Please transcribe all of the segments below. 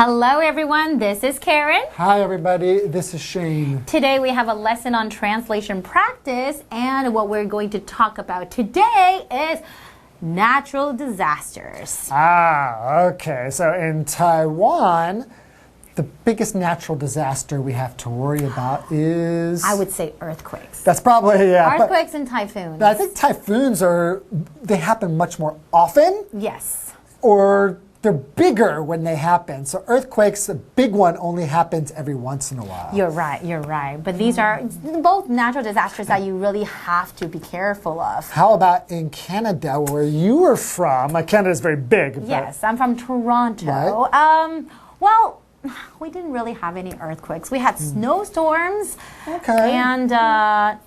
Hello everyone, this is Karen. Hi everybody, this is Shane. Today we have a lesson on translation practice, and what we're going to talk about today is natural disasters. Okay. So in Taiwan, the biggest natural disaster we have to worry about is... I would say earthquakes. That's probably, yeah. Earthquakes and typhoons. I think typhoons they happen much more often. Yes. Or they're bigger when they happen. So earthquakes, a big one only happens every once in a while. You're right. But these are both natural disasters that you really have to be careful of. How about in Canada, where you were from? Canada is very big. Yes, I'm from Toronto. Right? Well, we didn't really have any earthquakes. We had snowstorms. Okay. And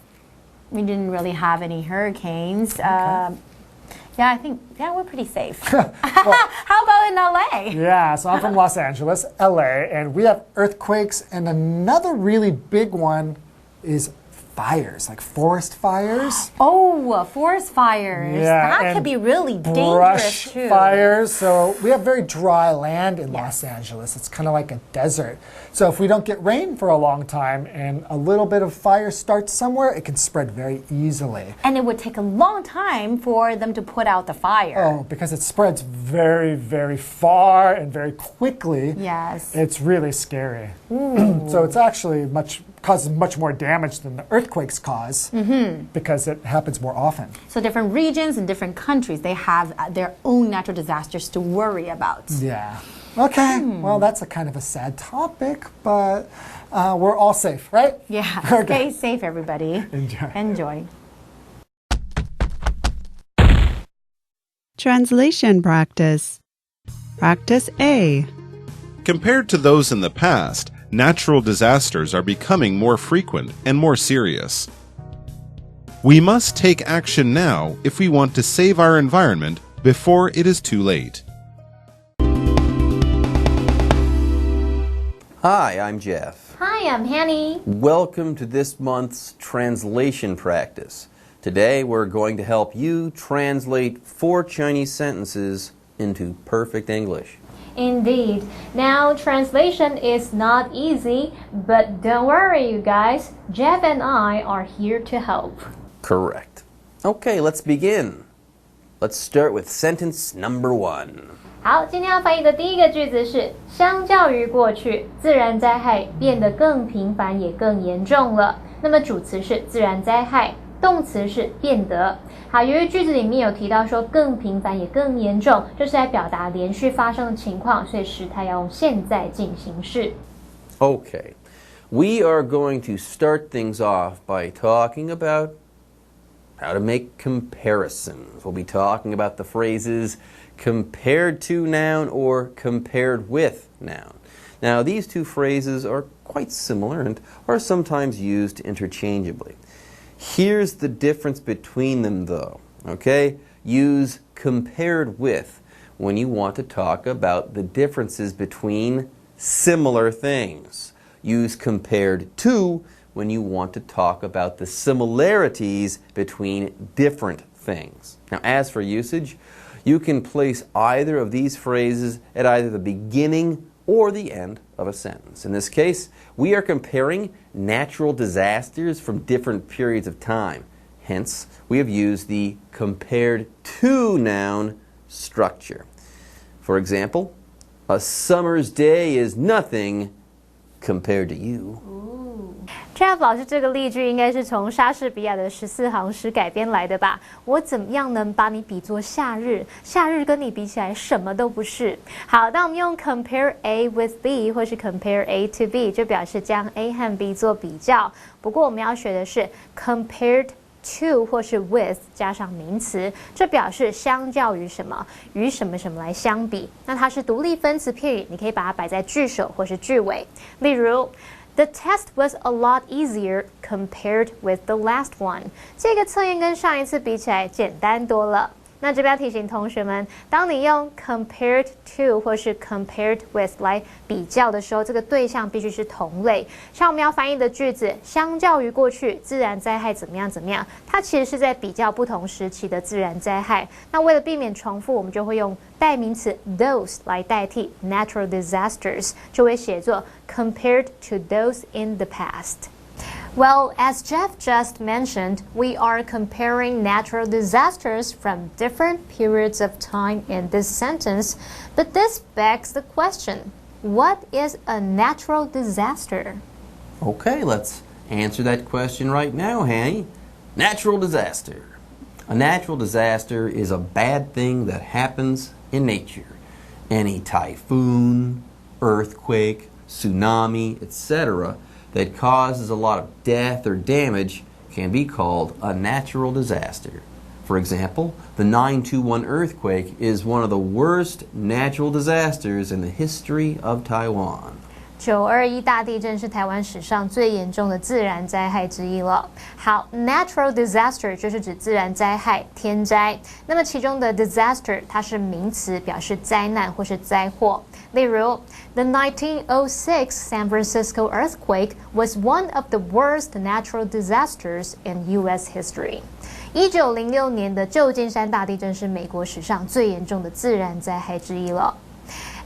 we didn't really have any hurricanes. Okay. Yeah, we're pretty safe. Well, how about in LA? Yeah, so I'm from Los Angeles, LA, and we have earthquakes, and another really big one is fires, like forest fires. Oh, forest fires. Yeah, that could be really dangerous brush too. Fires. So we have very dry land in Los Angeles. It's kind of like a desert. So if we don't get rain for a long time and a little bit of fire starts somewhere, it can spread very easily. And it would take a long time for them to put out the fire. Oh, because it spreads very, very far and very quickly. Yes. It's really scary. So it's actually causes much more damage than the earthquakes cause because it happens more often. So different regions and different countries, they have their own natural disasters to worry about. Yeah. Okay. Well, that's a kind of a sad topic, but we're all safe, right? Yeah. Okay. Stay safe, everybody. Enjoy. Translation practice. Practice A. Compared to those in the past, natural disasters are becoming more frequent and more serious. We must take action now if we want to save our environment before it is too late. Hi, I'm Jeff. Hi, I'm Hanny. Welcome to this month's translation practice. Today we're going to help you translate 4 Chinese sentences into perfect English. Indeed. Now, translation is not easy, but don't worry, you guys. Jeff and I are here to help. Correct. Okay, let's begin. Let's start with sentence number 1. 好，今天要翻译的第一个句子是：相较于过去，自然灾害变得更频繁也更严重了。那么主词是自然灾害，动词是变得。好，由于句子里面有提到说更频繁也更严重，这是来表达连续发生的情况，所以时态要用现在进行式。Okay, we are going to start things off by talking about how to make comparisons. We'll be talking about the phrases compared to noun or compared with noun. Now, these two phrases are quite similar and are sometimes used interchangeably. Here's the difference between them, though. Okay? Use compared with when you want to talk about the differences between similar things. Use compared to when you want to talk about the similarities between different things. Now, as for usage, you can place either of these phrases at either the beginning or the end of a sentence. In this case, we are comparing natural disasters from different periods of time. Hence, we have used the compared to noun structure. For example, a summer's day is nothing compared to you. Jeff 老师这个例句应该是从莎士比亚的14行诗改编来的吧？我怎么样能把你比作夏日？夏日跟你比起来什么都不是。好，当我们用 compare A with B 或是 compare A to B， 就表示将 A 和 B 做比较。不过我们要学的是 compared to 或是 with 加上名词，这表示相较于什么，与什么什么来相比。那它是独立分词片语，你可以把它摆在句首或是句尾。例如，The test was a lot easier compared with the last one. 这个测验跟上一次比起来简单多了。那这边要提醒同学们，当你用 compared to 或是 compared with 来比较的时候，这个对象必须是同类。像我们要翻译的句子，相较于过去自然灾害怎么样怎么样，它其实是在比较不同时期的自然灾害。那为了避免重复，我们就会用代名词 those 来代替 natural disasters， 就会写作 compared to those in the past. Well, as Jeff just mentioned, we are comparing natural disasters from different periods of time in this sentence, but this begs the question, what is a natural disaster? Okay, let's answer that question right now, Hanny. Natural disaster. A natural disaster is a bad thing that happens in nature. Any typhoon, earthquake, tsunami, etc., that causes a lot of death or damage can be called a natural disaster. For example, the 9/21 earthquake is one of the worst natural disasters in the history of Taiwan. 921大地震是台湾史上最严重的自然灾害之一了。好 ，natural disaster 就是指自然灾害、天灾。那么其中的 disaster 它是名词，表示灾难或是灾祸。例如 ，the 1906 San Francisco earthquake was one of the worst natural disasters in U.S. history. 1906年的旧金山大地震是美国史上最严重的自然灾害之一了。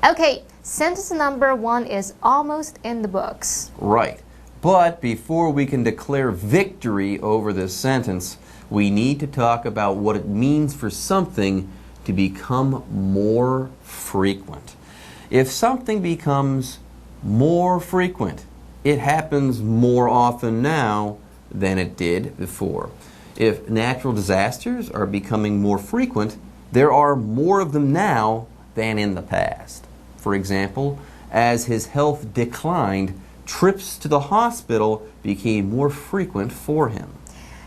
Okay, sentence number 1 is almost in the books. Right. But before we can declare victory over this sentence, we need to talk about what it means for something to become more frequent. If something becomes more frequent, it happens more often now than it did before. If natural disasters are becoming more frequent, there are more of them now than in the past. For example, as his health declined, trips to the hospital became more frequent for him.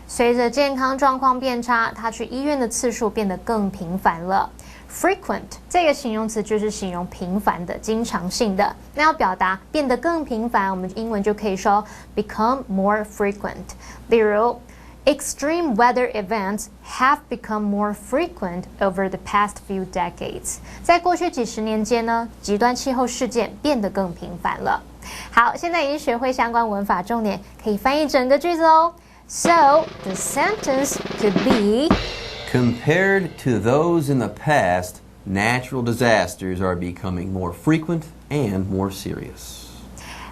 随着健康状况变差，他去医院的次数变得更频繁了。Frequent 这个形容词就是形容频繁的、经常性的。那要表达变得更频繁，我们英文就可以说 become more frequent。例如 Extreme weather events have become more frequent over the past few decades. 在过去几十年间呢，极端气候事件变得更频繁了。好，现在已经学会相关文法重点，可以翻译整个句子哦。So the sentence could be Compared to those in the past, natural disasters are becoming more frequent and more serious.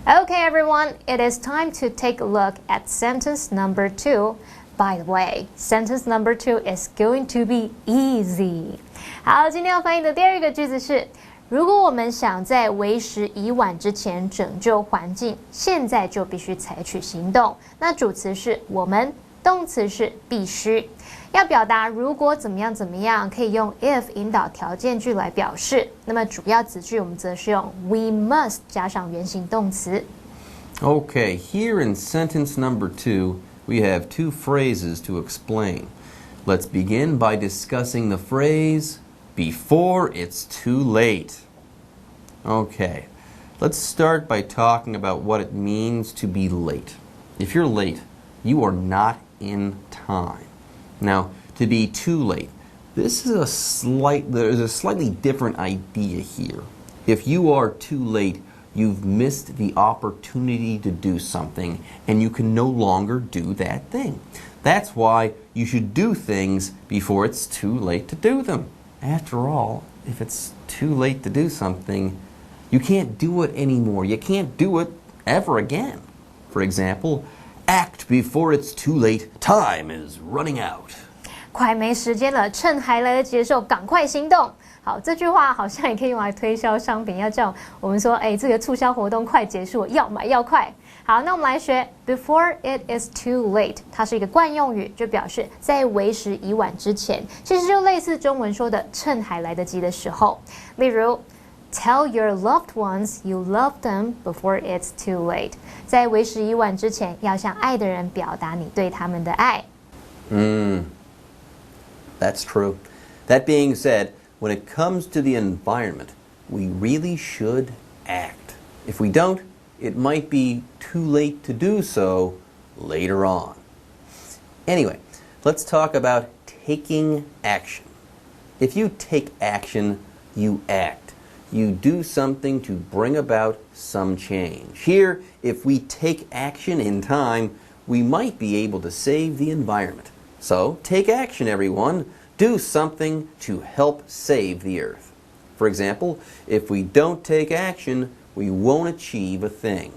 Okay, everyone, it is time to take a look at sentence number 2. By the way, sentence number 2 is going to be easy. 好，今天要翻译的第二个句子是：如果我们想在为时已晚之前拯救环境，现在就必须采取行动。那主词是我们，动词是必须。要表达如果怎么样怎么样，可以用 if 引导条件句来表示。那么主要子句我们则是用 we must 加上原形动词。Okay, here in sentence number 2, we have two phrases to explain. Let's begin by discussing the phrase before it's too late. Okay, let's start by talking about what it means to be late. If you're late, you are not in time. Now, to be too late, there's a slightly different idea here. If you are too late, you've missed the opportunity to do something, and you can no longer do that thing. That's why you should do things before it's too late to do them. After all, if it's too late to do something, you can't do it anymore. You can't do it ever again. For example, act before it's too late. Time is running out. 快没时间了，趁还来得及的时候，赶快行动。好，这句话好像也可以用来推销商品，要叫我们说，这个促销活动快结束，要买要快。好，那我们来学 before it is too late， 它是一个惯用语，就表示在为时已晚之前，其实就类似中文说的趁还来得及的时候。例如 Tell your loved ones you love them before it's too late， 在为时已晚之前，要向爱的人表达你对他们的爱。That's true. That being said, when it comes to the environment, we really should act. If we don't, it might be too late to do so later on. Anyway, let's talk about taking action. If you take action, you act. You do something to bring about some change. Here, if we take action in time, we might be able to save the environment. So, take action, everyone. Do something to help save the earth. For example, if we don't take action, we won't achieve a thing.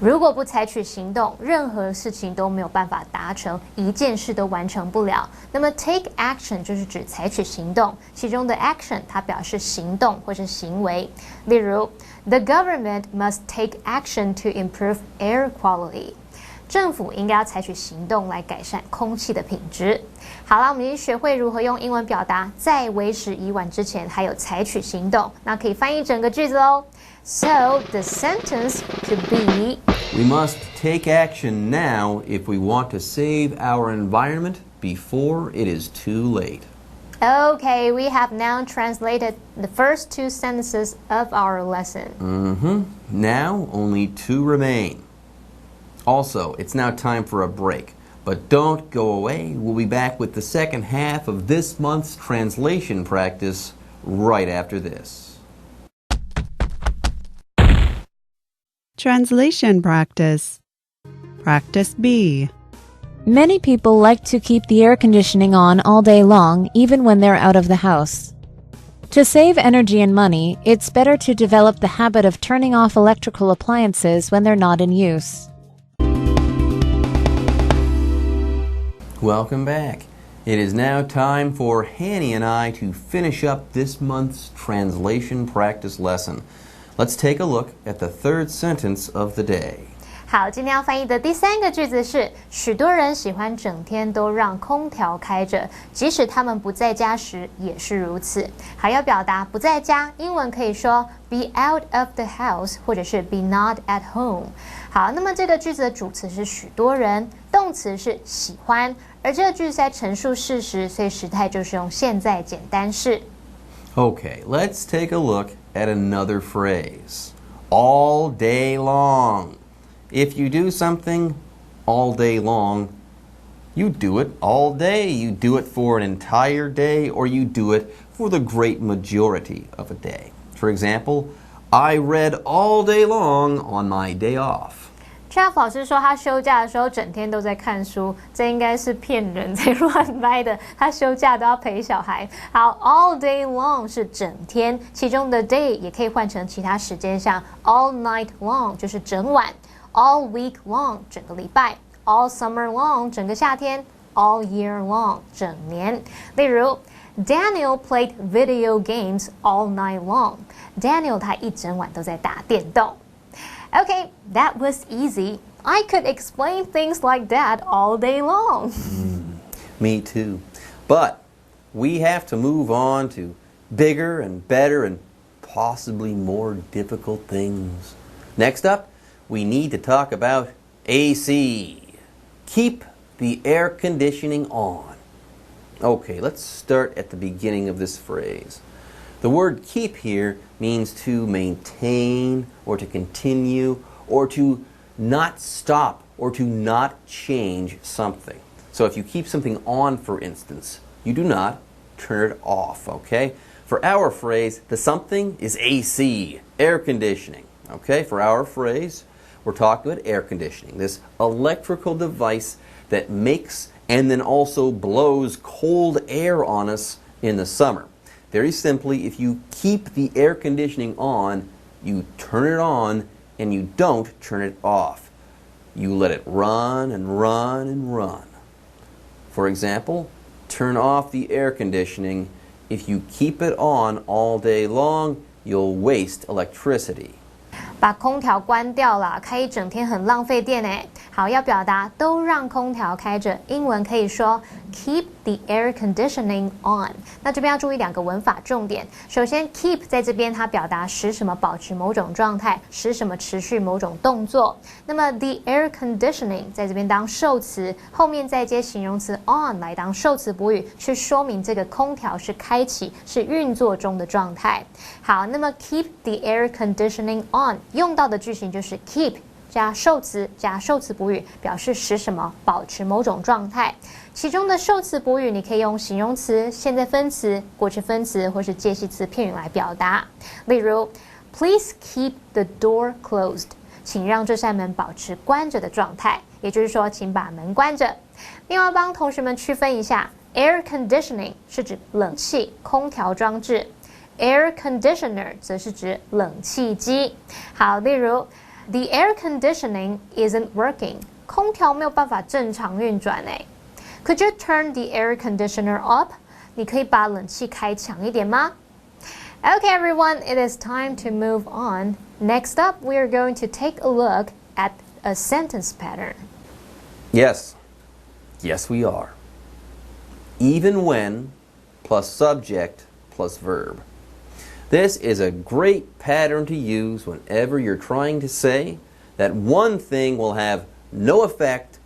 如果不采取行动，任何事情都没有办法达成，一件事都完成不了。那么 take action 就是指采取行动，其中的 action 它表示行动或是行为。例如 ，The government must take action to improve air quality。政府应该要采取行动来改善空气的品质。好了，我们已经学会如何用英文表达在为时已晚之前，还有采取行动。那可以翻译整个句子喽。So the sentence could be: We must take action now if we want to save our environment before it is too late. Okay, we have now translated the first two sentences of our lesson. Now only two remain. Also, it's now time for a break. But don't go away. We'll be back with the second half of this month's translation practice right after this. Translation practice. Practice B. Many people like to keep the air conditioning on all day long, even when they're out of the house. To save energy and money, it's better to develop the habit of turning off electrical appliances when they're not in use. Welcome back. It is now time for Hanny and I to finish up this month's translation practice lesson. Let's take a look at the third sentence of the day. 好，今天要翻译的第三个句子是：许多人喜欢整天都让空调开着，即使他们不在家时也是如此。还要表达不在家，英文可以说 be out of the house， 或者是 be not at home。好，那么这个句子的主词是许多人，动词是喜欢，而这个句子在陈述事实，所以时态就是用现在简单式。Okay, let's take a look at another phrase. All day long. If you do something all day long, you do it all day. You do it for an entire day, or you do it for the great majority of a day. For example, I read all day long on my day off. Jeff 老师说他休假的时候整天都在看书，这应该是骗人在乱掰的。他休假都要陪小孩。好 ，all day long 是整天，其中的 day 也可以换成其他时间，像 all night long 就是整晚 ，all week long 整个礼拜 ，all summer long 整个夏天 ，all year long 整年。例如 ，Daniel played video games all night long. Daniel 他一整晚都在打电动。Okay, that was easy. I could explain things like that all day long. Me too. But we have to move on to bigger and better and possibly more difficult things. Next up, we need to talk about AC. Keep the air conditioning on. Okay, let's start at the beginning of this phrase. The word keep here means to maintain or to continue or to not stop or to not change something. So if you keep something on, for instance, you do not turn it off, okay? For our phrase, the something is AC, air conditioning, okay? For our phrase, we're talking about air conditioning, this electrical device that makes and then also blows cold air on us in the summer. Very simply, if you keep the air conditioning on, you turn it on and you don't turn it off. You let it run and run and run. For example, turn off the air conditioning. If you keep it on all day long, you'll waste electricity. 把空调关掉啦，开一整天很浪费电诶。好，要表达都让空调开着，英文可以说 keep the air conditioning on。那这边要注意两个文法重点。首先 keep 在这边它表达使什么保持某种状态，使什么持续某种动作。那么 the air conditioning 在这边当受词，后面再接形容词 on 来当受词补语，去说明这个空调是开启、是运作中的状态。好，那么 keep the air conditioning on 用到的句型就是 keep。加受词加受词补语，表示使什么保持某种状态。其中的受词补语，你可以用形容词、现在分词、过去分词或是介系词片语来表达。例如 ，Please keep the door closed， 请让这扇门保持关着的状态，也就是说，请把门关着。另外，帮同学们区分一下 ，air conditioning 是指冷气、空调装置。Air conditioner 则是指冷气机。好，例如 The air conditioning isn't working， 空调没有办法正常运转诶。Could you turn the air conditioner up？ 你可以把冷气开强一点吗？ Okay, everyone, it is time to move on. Next up, we are going to take a look at a sentence pattern. Yes, we are. Even when plus subject plus verb. This is a great pattern to use whenever you're trying to say that one thing will have no effect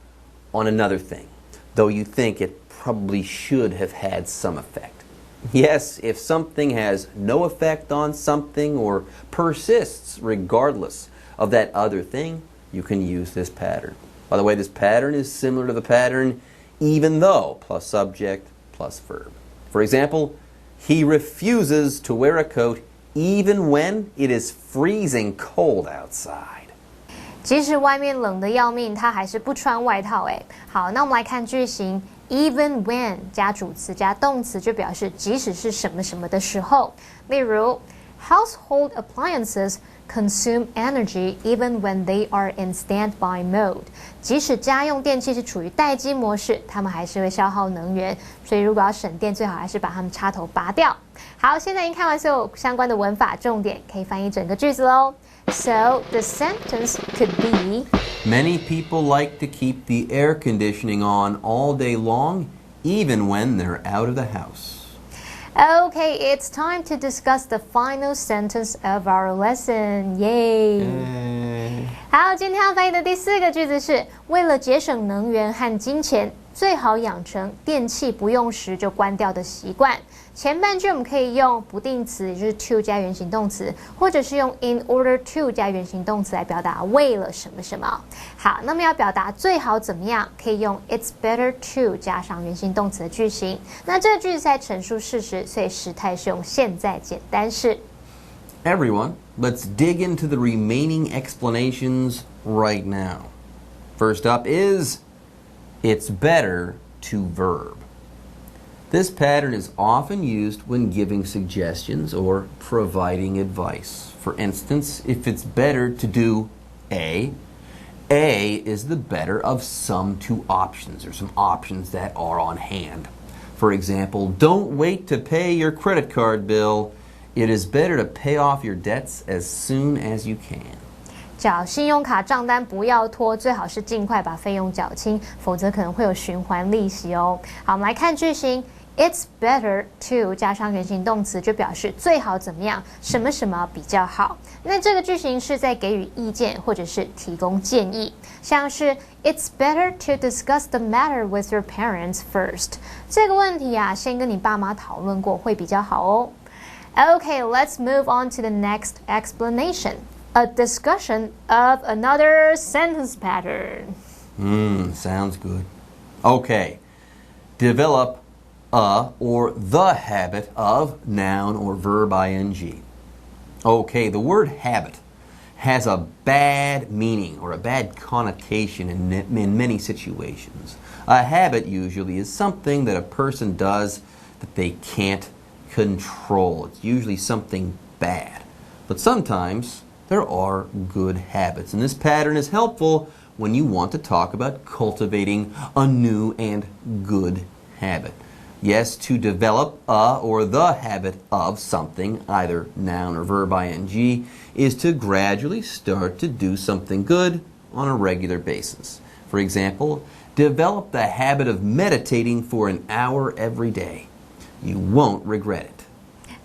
on another thing, though you think it probably should have had some effect. Yes, if something has no effect on something or persists regardless of that other thing, you can use this pattern. By the way, this pattern is similar to the pattern even though plus subject plus verb. For example, he refuses to wear a coat even when it is freezing cold outside. 即使外面冷得要命，他还是不穿外套诶。好，那我们来看句型 ，even when 加主词加动词，就表示即使是什么什么的时候。例如 ，household appliances consume energy even when they are in standby mode。即使家用电器是处于待机模式，它们还是会消耗能源。所以如果要省电，最好还是把它们插头拔掉。好，现在已经看完所有相关的文法重点，可以翻译整个句子喽。So the sentence could be: Many people like to keep the air conditioning on all day long, even when they're out of the house. Okay, it's time to discuss the final sentence of our lesson. Yay! 好，今天要翻译的第4个句子是：为了节省能源和金钱，最好养成电器不用时就关掉的习惯。前半句我们可以用不定词，也就是 to 加原形动词，或者是用 in order to 加原形动词来表达为了什么什么。好，那么要表达最好怎么样，可以用 it's better to 加上原形动词的句型。那这个句子在陈述事实，所以时态是用现在简单式。Everyone, let's dig into the remaining explanations right now. First up is it's better to verb. This pattern is often used when giving suggestions or providing advice. For instance, if it's better to do A is the better of some two options or some options that are on hand. For example, don't wait to pay your credit card bill. It is better to pay off your debts as soon as you can. 缴信用卡账单不要拖，最好是尽快把费用缴清，否则可能会有循环利息哦。好，我们来看句型。It's better to 加上原形动词，就表示最好怎么样，什么什么比较好。那这个句型是在给予意见或者是提供建议，像是 It's better to discuss the matter with your parents first。这个问题啊，先跟你爸妈讨论过会比较好哦。Okay, let's move on to the next explanation. A discussion of another sentence pattern. Sounds good. Okay, develop a or the habit of noun or verb ing. Okay, the word habit has a bad meaning or a bad connotation in many situations. A habit usually is something that a person does that they can't control. It's usually something bad. But sometimes there are good habits, and this pattern is helpful when you want to talk about cultivating a new and good habit. Yes, to develop a or the habit of something, either noun or verb ing, is to gradually start to do something good on a regular basis. For example, develop the habit of meditating for an hour every day. You won't regret it.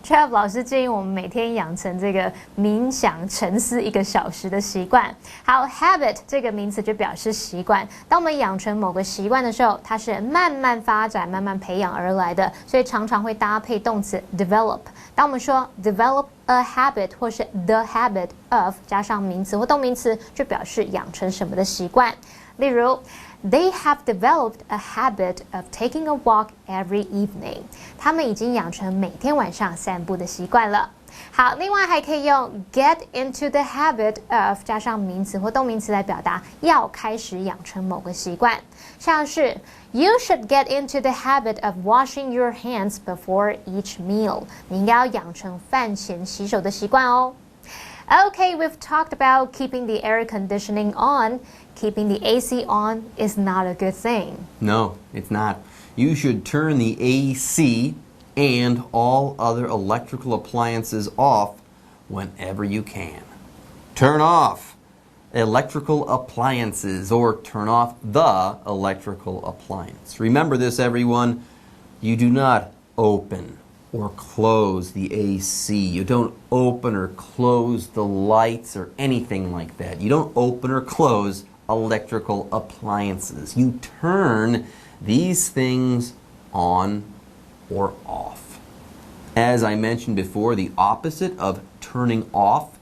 Trav 老师建议我们每天养成这个冥想沉思1个小时的习惯。好 ，habit 这个名词就表示习惯。当我们养成某个习惯的时候，它是慢慢发展、慢慢培养而来的，所以常常会搭配动词 develop。当我们说 develop a habit 或是 the habit of 加上名词或动名词，就表示养成什么的习惯。例如 They have developed a habit of taking a walk every evening. 他们已经养成每天晚上散步的习惯了。好，另外还可以用 get into the habit of 加上名词或动名词来表达要开始养成某个习惯，像是 You should get into the habit of washing your hands before each meal. 你应该要养成饭前洗手的习惯哦。Okay, we've talked about keeping the air conditioning on. Keeping the AC on is not a good thing. No, it's not. You should turn the AC and all other electrical appliances off whenever you can. Turn off electrical appliances or turn off the electrical appliance. Remember this, everyone. You do not open or close the AC. You don't open or close the lights or anything like that. You don't open or close electrical appliances. You turn these things on or off. As I mentioned before, the opposite of turning off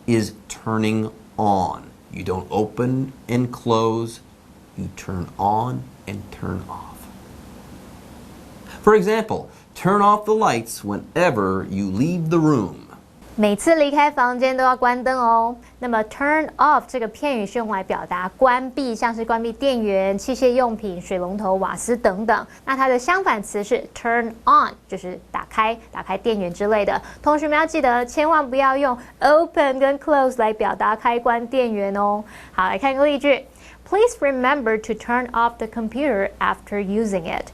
is turning on. You don't open and close, you turn on and turn off. For example, turn off the lights whenever you leave the room. 每次离开房间都要关灯哦。那么 turn off 这个片语是用来表达关闭，像是关闭电源、器械用品、水龙头、瓦斯等等。那它的相反词是 turn on， 就是打开电源之类的。同学们要记得，千万不要用 open 跟 close 来表达开关电源哦。好，来看个例句 ：Please remember to turn off the computer after using it.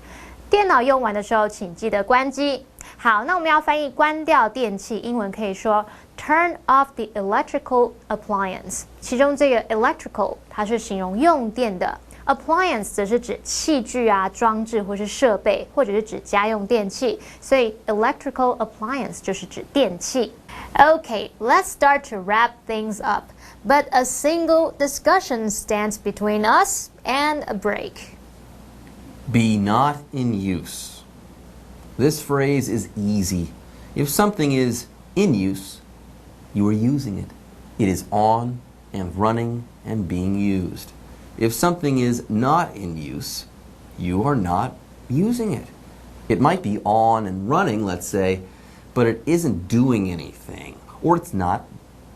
电脑用完的时候，请记得关机。好，那我们要翻译关掉电器，英文可以说 turn off the electrical appliance。其中这个 electrical 它是形容用电的 ，appliance 则是指器具啊、装置或是设备，或者是指家用电器，所以 electrical appliance 就是指电器。Okay, let's start to wrap things up. But a single discussion stands between us and a break. Be not in use. This phrase is easy. If something is in use, you are using it. It is on and running and being used. If something is not in use, you are not using it. It might be on and running, let's say, but it isn't doing anything, or it's not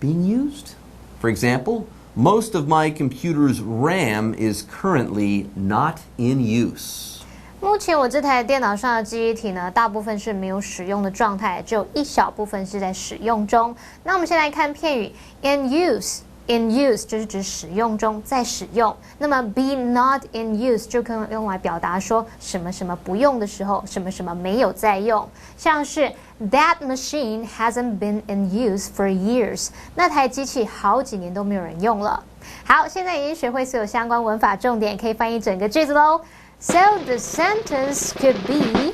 being used. For example, most of my computer's RAM is currently not in use. 目前我这台电脑上的记忆体呢，大部分是没有使用的状态，只有一小部分是在使用中。那我们先来看片语 in use。In use 就是指使用中，在使用。那么 be not in use 就可以用来表达说什么什么不用的时候，什么什么没有在用。像是 That machine hasn't been in use for years。那台机器好几年都没有人用了。好，现在已经学会所有相关文法重点，可以翻译整个句子喽。So the sentence could be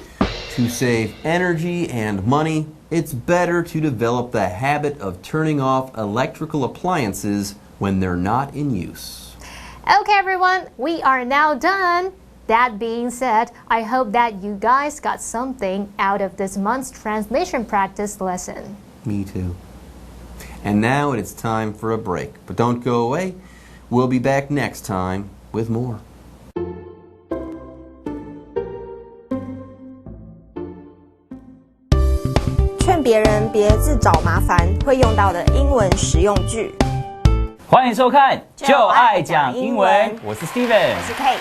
To save energy and money, it's better to develop the habit of turning off electrical appliances when they're not in use. Okay, everyone, we are now done. That being said, I hope that you guys got something out of this month's translation practice lesson. Me too. And now it's time for a break. But don't go away. We'll be back next time with more. 劝别人别自找麻烦会用到的英文实用句。欢迎收看就爱讲英文我是 Steven， 我是 Kate。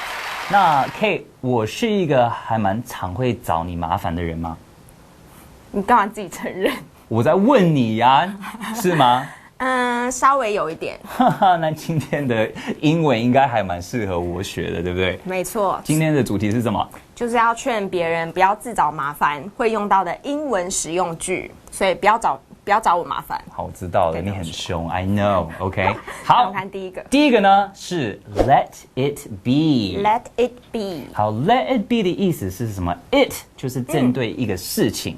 那 Kate， 我是一个还蛮常会找你麻烦的人吗？你干嘛自己承认？我在问你呀，是吗？稍微有一点。那今天的英文应该还蛮适合我学的，对不对？没错。今天的主题是什么？就是要劝别人不要自找麻烦会用到的英文实用句，所以不要找我麻烦。好，我知道了，你很凶 ，I know。OK， 好，我们看第一个。第一个呢是 Let it be。Let it be。好 ，Let it be 的意思是什么 ？It 就是针对一个事情。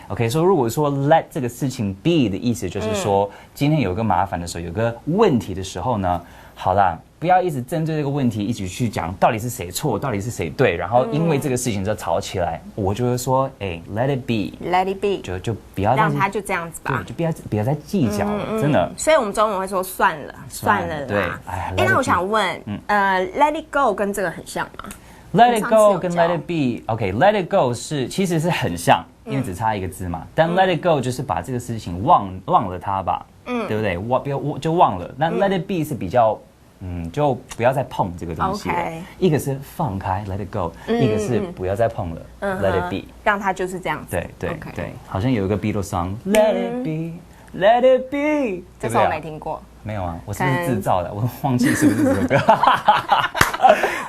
OK， 所以如果说 Let 这个事情 be 的意思就是说，今天有个麻烦的时候，有个问题的时候呢，好啦，不要一直针对这个问题一直去讲到底是谁错，到底是谁对，然后因为这个事情就吵起来。我就会说，let it be，let it be， 就不要让他就这样子吧，对，就不要再计较了，真的。所以我们中文会说算了啦。对，那我想问，let it go 跟这个很像吗？Let it go 跟 let it be，OK，let it go 其实是很像，因为只差一个字嘛。但 let it go 就是把这个事情忘了它吧，对不对？就忘了。那 let it be 是比较，就不要再碰这个东西了。一个是放开 let it go，一个是不要再碰了 let it be， 让它就是这样子。对，好像有一个 Beatles song Let it be，Let it be， 这首我没听过。没有啊，我是不是制造的？我忘记是不是这首歌。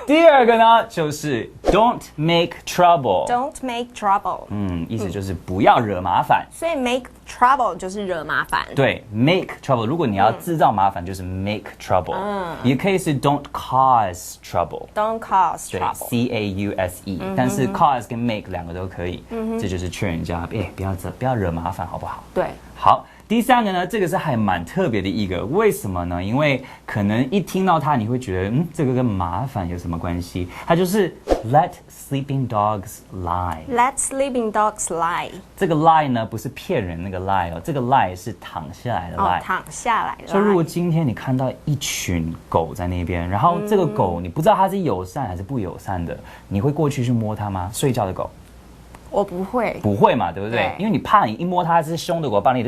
第二个呢，就是 Don't make trouble。Don't make trouble。意思就是不要惹麻烦。所以 make trouble 就是惹麻烦。对 ，make trouble， 如果你要制造麻烦，就是 make trouble。也可以是 Don't cause trouble。Don't cause trouble。C-A-U-S-E，但是 cause 跟 make 两个都可以。这就是劝人家，不要惹麻烦，好不好？对。好。第三个呢，这个是还蛮特别的一个，为什么呢？因为可能一听到它，你会觉得，这个跟麻烦有什么关系？它就是 Let sleeping dogs lie。Let sleeping dogs lie。这个 lie 呢，不是骗人那个 lie 哦，这个 lie 是躺下来的 lie。躺下来的 lie。所以如果今天你看到一群狗在那边，然后这个狗你不知道它是友善还是不友善的，你会过去摸它吗？睡觉的狗。我不会，不会嘛，对不对？因为你怕你一摸它是凶的狗，把你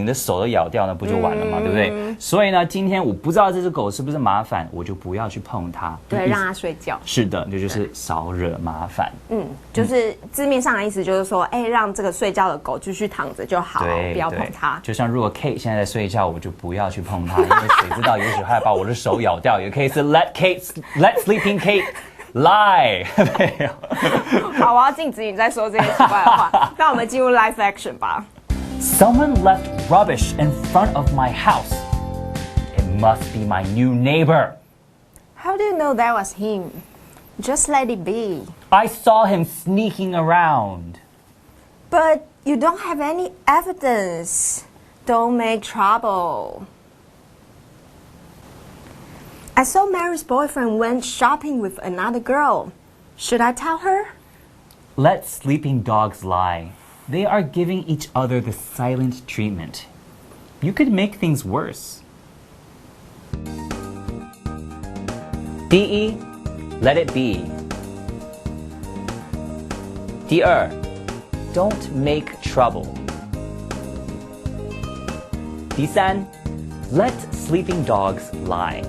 的手都咬掉，那不就完了嘛，对不对？所以呢，今天我不知道这只狗是不是麻烦，我就不要去碰它。对，让它睡觉。是的，这就是少惹麻烦。就是字面上的意思就是说，让这个睡觉的狗继续躺着就好，不要碰它。就像如果 Kate 现在在睡觉，我就不要去碰它，因为谁知道，也许它把我的手咬掉。也可以是 Let sleeping Kate。Lie， 没有。好，我要禁止你再说这些奇怪的话。那我们进入 live action 吧。Someone left rubbish in front of my house. It must be my new neighbor. How do you know that was him? Just let it be. I saw him sneaking around. But you don't have any evidence. Don't make trouble. I saw Mary's boyfriend went shopping with another girl. Should I tell her? Let sleeping dogs lie. They are giving each other the silent treatment. You could make things worse. 第一 Let it be. 第二 Don't make trouble. 第三 Let sleeping dogs lie.